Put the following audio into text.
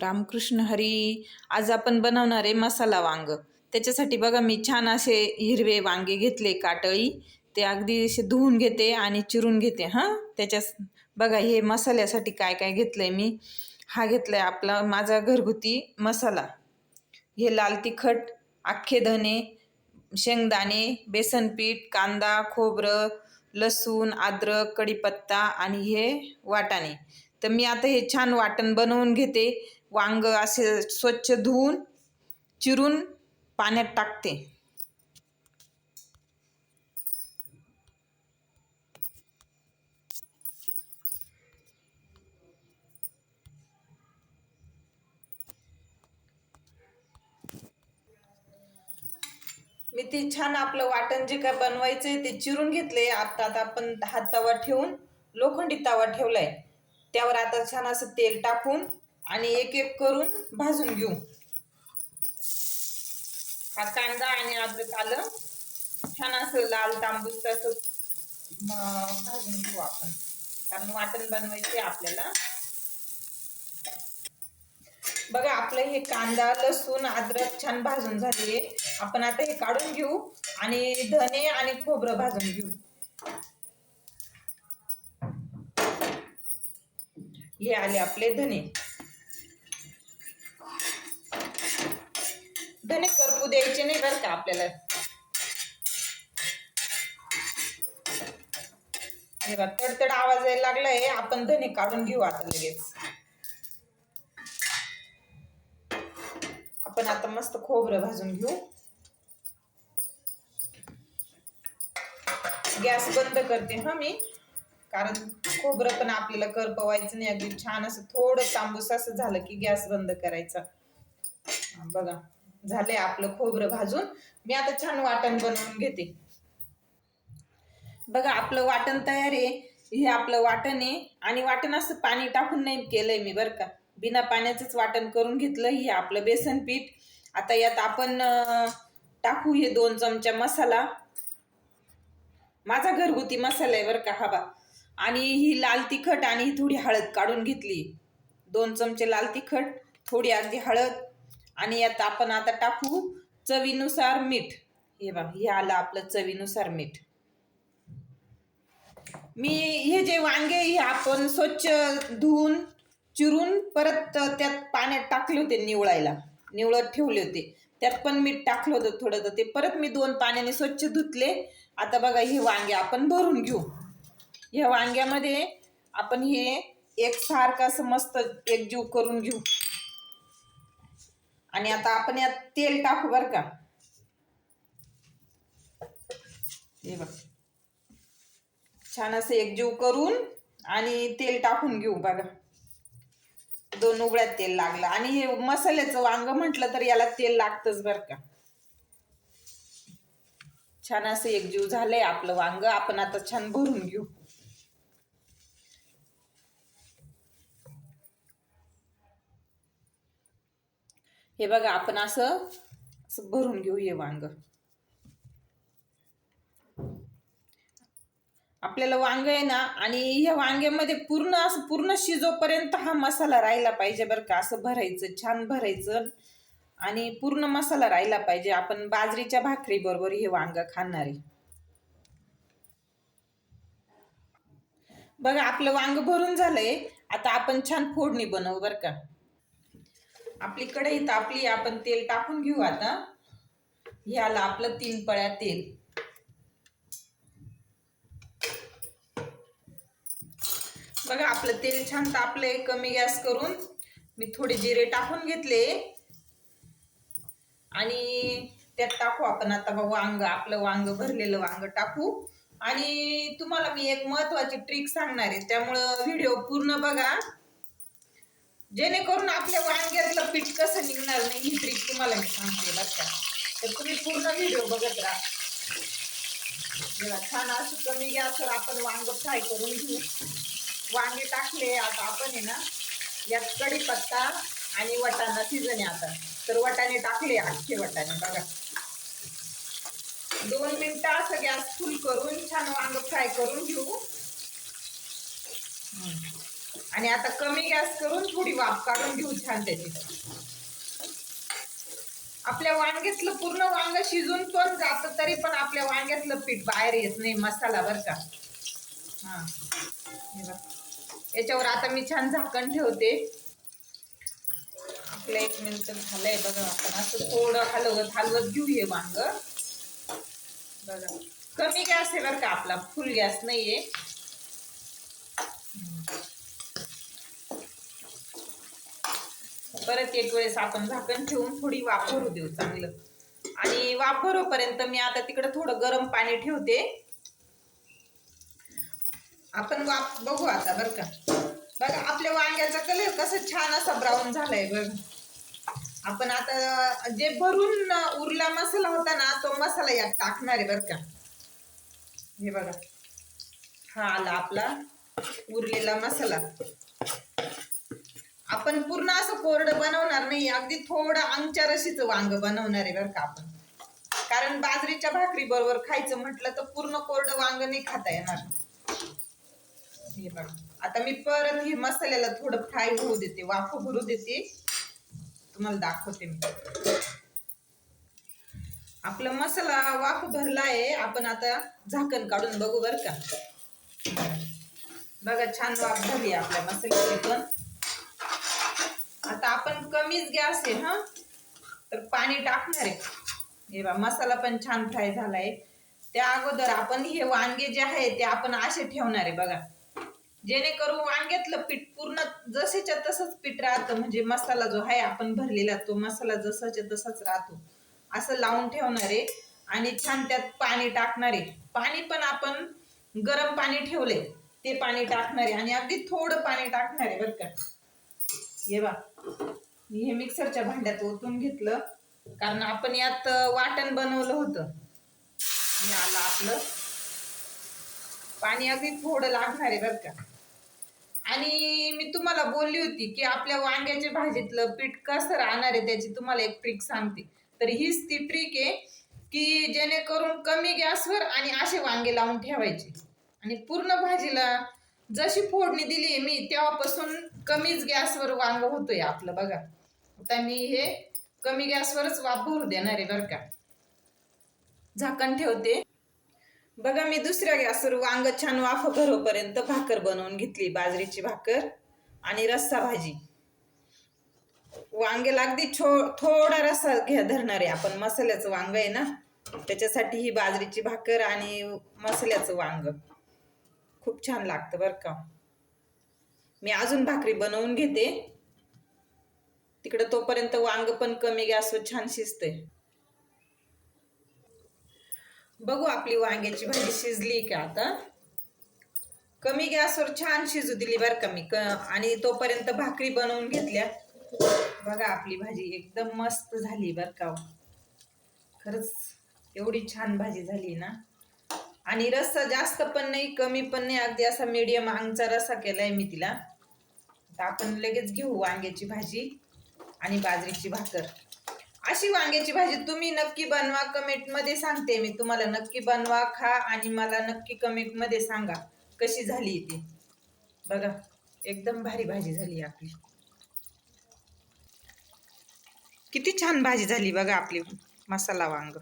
रामकृष्ण हरी. आज आपण बनवणार आहे मसाला वांग. त्याच्यासाठी बघा मी छान असे हिरवे वांगे घेतले काटळी. ते अगदी असे धुवून घेते आणि चिरून घेते. त्याच्यात बघा हे मसाल्यासाठी काय काय घेतलंय मी. हा घेतलाय आपला माझा घरगुती मसाला. हे लाल तिखट, अख्खे धने, शेंगदाणे, बेसन पीठ, कांदा, खोबरं, लसूण, अद्रक, कढीपत्ता आणि हे वाटाणे. तर मी आता हे छान वाटण बनवून घेते. वांग असे स्वच्छ धुवून चिरून पाण्यात टाकते. मी ते छान आपलं वाटण जे काय बनवायचंय ते चिरून घेतले. आता आपण हात तवा ठेवून लोखंडी तवा ठेवलाय. त्यावर आता छान असं तेल टाकून आणि एक एक करून भाजून घेऊ. हा कांदा आणि अद्रक आलं छान असं लाल तांबूस असं भाजून घेऊ आपण, कारण वाटण बनवायचे आपल्याला. बघा आपलं हे कांदा, लसूण, अद्रक छान भाजून झाले. आपण आता हे काढून घेऊ आणि धने आणि खोबरं भाजून घेऊ. हे आले आपले धने. धने करपू द्यायचे नाही बरं का आपल्याला. हे बघा तडतड आवाज यायला लागलाय. आपण धने काढून घेऊ आता लगेच. आपण आता मस्त खोबरं भाजून घेऊ. गॅस बंद करते मी, कारण खोबरं पण आपल्याला करपवायचं नाही. अगदी छान असं थोडं तांबूस असं झालं की गॅस बंद करायचा. बघा झालंय आपलं खोबरं भाजून. मी आता छान वाटण बनवून घेते. बघा आपलं वाटण तयार आहे. हे आपलं वाटण आहे आणि वाटण असं पाणी टाकून नाही केलंय मी बरं का. बिना पाण्याचंच वाटण करून घेतलं. हे आपलं बेसन पीठ. आता यात आपण टाकू हे 2 चमचा मसाला. माझा घरगुती मसाला आहे बरं का हा बा. आणि ही लाल तिखट आणि थोडी हळद काढून घेतली. 2 चमचे लाल तिखट, थोडी अगदी हळद आणि यात आपण आता टाकू चवीनुसार मीठ. हे बघा हे आलं आपलं चवीनुसार मीठ. मी हे जे वांगे हे आपण स्वच्छ धुवून चिरून परत त्यात पाण्यात टाकले होते निवळत ठेवले होते. त्यात पण मीठ टाकलं होतं थोडं. तर ते परत मी 2 पाण्याने स्वच्छ धुतले. आता बघा हे वांगे आपण भरून घेऊ. ह्या वांग्यामध्ये आपण हे एकसारखं असं मस्त एकजीव करून घेऊ. आणि आता आपण यात तेल टाकू बरं का. हे बघ छान असं एकजीव करून आणि तेल टाकून घेऊ. बघा 2 उघड्यात तेल लागलं. आणि हे मसाल्याचं वांग म्हटलं तर याला तेल लागतच बरं का. छान असं एकजीव झालंय आपलं वांग. आपण आता छान भरून घेऊ. हे बघा आपण असं भरून घेऊ हे वांग. आपल्याला वांग आहे ना, आणि ह्या वांग्यामध्ये पूर्ण शिजोपर्यंत हा मसाला राहिला पाहिजे बरं का. असं भरायचं, छान भरायचं आणि पूर्ण मसाला राहिला पाहिजे. आपण बाजरीच्या भाकरी बरोबर हे वांग खाणार आहे. बघा आपलं वांग भरून झालंय. आता आपण छान फोडणी बनवू बरं का. आपली कढई तापली, आपण तेल टाकून घेऊ आता. ह्याला आपलं 3 पळ्या तेल. बघा आपलं तेल छान तापलंय. कमी गॅस करून मी थोडे जिरे टाकून घेतले आणि त्यात टाकू आपण आता वांग. आपलं वांग भरलेलं वांग टाकू. आणि तुम्हाला मी एक महत्वाची ट्रिक सांगणार आहे, त्यामुळं व्हिडिओ पूर्ण बघा, जेणेकरून आपल्या वांग्यातलं पीठ कसं निघणार नाही ही ट्रिक तुम्हाला मी सांगते बरं का. तर तुम्ही पूर्ण व्हिडिओ बघत राहा. छान असं कमी गॅसवर आपण वांग फ्राय करून घेऊ. वांगे टाकले. आता आपण आहे ना यात कढीपत्ता आणि वाटाणा सीजन आहे आता. तर वाटाणे टाकले, अख्खे वाटाणे. बघा 2 मिनिटं असं गॅस फुल करून छान वांग फ्राय करून घेऊ. आणि आता कमी गॅस करून थोडी वाफ काढून घेऊ छान त्याची. आपल्या वांग्यातलं पूर्ण वांग शिजून पण जातं तरी पण आपल्या वांग्यातलं पीठ बाहेर येत नाही मसाला बर का. हा याच्यावर आता मी छान झाकण ठेवते. आपलं 1 मिनिट झालंय बघा. आपण असं थोडं हलवत घेऊ हे वांग बघा. कमी गॅस आहे बरं का आपला, फुल गॅस नाहीये. परत एक वेळेस आपण झाकण ठेवून थोडी वाफ भरू देऊ चांगलं. आणि वाफ भरोपर्यंत मी आता तिकडे थोडं गरम पाणी ठेवते. आपण वाफ बघू आता बरं का. बघा आपल्या वांग्याचा कलर कसं छान असा ब्राऊन झालाय बघ. आपण आता जे भरून उरला मसाला होता ना तो मसाला यात टाकणार आहे बरं का. हे बघा हा आला आपला उरलेला मसाला. आपण पूर्ण असं कोरडं बनवणार नाही, अगदी थोडं अंगच्या रशीचं वांग बनवणार आहे बरं का आपण. कारण बाजरीच्या भाकरी बरोबर खायचं म्हटलं तर पूर्ण कोरडं वांग नाही खाता येणार. हे बघा आता मी परत हे मसाल्याला थोडं फ्राय होऊ देते, वाफ भरू देते. तुम्हाला दाखवते मी. आपला मसाला वाफ भरला आहे. आपण आता झाकण काढून बघू बर का. बघा छान वाफ भरली आपल्या मसाल्याची पण. आता आपण कमीच गॅस आहे हा, तर पाणी टाकणार आहे. हे बघा मसाला पण छान फ्राय झालाय. त्या अगोदर आपण हे वांगे जे आहे ते आपण असे ठेवणार आहे बघा, जेणेकरून वांग्यातलं पीठ पूर्ण जसेच्या तसंच पीठ राहतं. म्हणजे मसाला जो आहे आपण भरलेला तो मसाला जसाच्या तसाच राहतो. असं लावून ठेवणार आहे. आणि छान त्यात पाणी टाकणार आहे. पाणी पण आपण गरम पाणी ठेवले ते पाणी टाकणार आहे. आणि अगदी थोडं पाणी टाकणार आहे बरं का. हे बघा मी हे मिक्सरच्या भांड्यात ओतून घेतलं, कारण आपण यात वाटण बनवलं होतं. हे आलं आपलं पाणी. अगदी थोडं लागणार आहे बरं का. आणि मी तुम्हाला बोलली होती की आपल्या वांग्याच्या भाजीतलं पीठ कसं राहणार आहे त्याची तुम्हाला एक ट्रिक सांगते. तर हीच ती ट्रिक आहे की जेणेकरून कमी गॅसवर आणि असे वांगे लावून ठेवायचे. आणि पूर्ण भाजीला जशी फोडणी दिली मी तेव्हापासून कमीच गॅसवर वांग होतोय आपलं बघा. आता मी हे कमी गॅसवरच वाफ भरू देणार आहे बरं का. झाकण ठेवते. बघा मी दुसऱ्या गॅसवर वांग छान वाफ भरोपर्यंत भाकर बनवून घेतली, बाजरीची भाकर आणि रस्सा भाजी. वांग्याला अगदी थोडा रस्सा धरणार आहे आपण. मसाल्याचं वांग आहे ना त्याच्यासाठी ही बाजरीची भाकर आणि मसाल्याचं वांग खूप छान लागतं बरं का. मी अजून भाकरी बनवून घेते तिकडं, तोपर्यंत वांग पण कमी गॅसवर छान शिजते. बघू आपली वांग्याची भाजी शिजली का. आता कमी गॅसवर छान शिजू दिली बरं का मी. आणि तोपर्यंत भाकरी बनवून घेतल्या. बघा आपली भाजी एकदम मस्त झाली बरं का. खरंच एवढी छान भाजी झाली ना. आणि रस्सा जास्त पण नाही कमी पण नाही, अगदी असा मीडियम अंगचा रस्सा केलाय मी तिला. आता आपण लगेच घेऊ वांग्याची भाजी आणि बाजरीची भाकर. अशी वांग्याची भाजी तुम्ही नक्की बनवा. कमेंटमध्ये सांगते मी तुम्हाला, नक्की बनवा खा आणि मला नक्की कमेंटमध्ये सांगा कशी झाली ती. बघा एकदम भारी भाजी झाली आपली. किती छान भाजी झाली बघा आपली मसाला वांग.